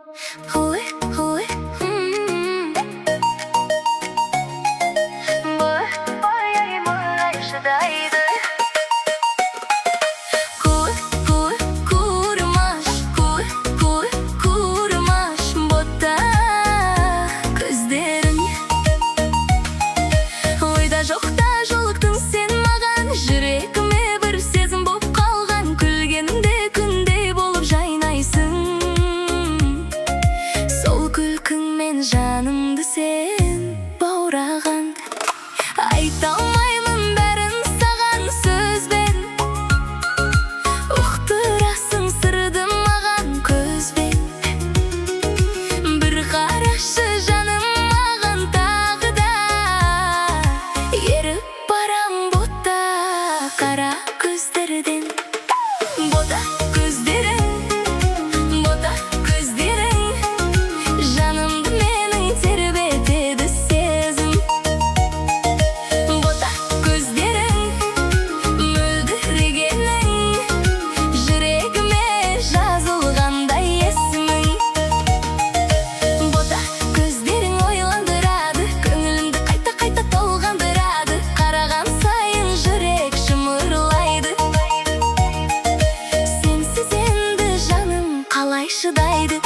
Ой, ой, Ой, мой шыдайды. Курмаш, бота көздерің. Ойда жоқта жолықтың сен маған, жүрегіме бір сезім боп қалған. Күлгенде күндей болып жайнайсың, сол күлкіңмен жанымды сен баураған. Айта алмаймын бәрін саған сөзбен, ұқтырасың сырды маған көзбен. Бір қарашы жаным маған тағы да, еріп барам бота қара көздерден. Бота көздерің, бота көздерің, жанымды менің тербетеді сезім. Бота көздерің, мөлдірегенің, жүрегіме жазылғандай есімің. Бота көздерің ойландырады, көңілімді қайта-қайта толғандырады. Қараған сайын жүрек шымырлайды. Сенсіз енді жаным қалай шыдайды.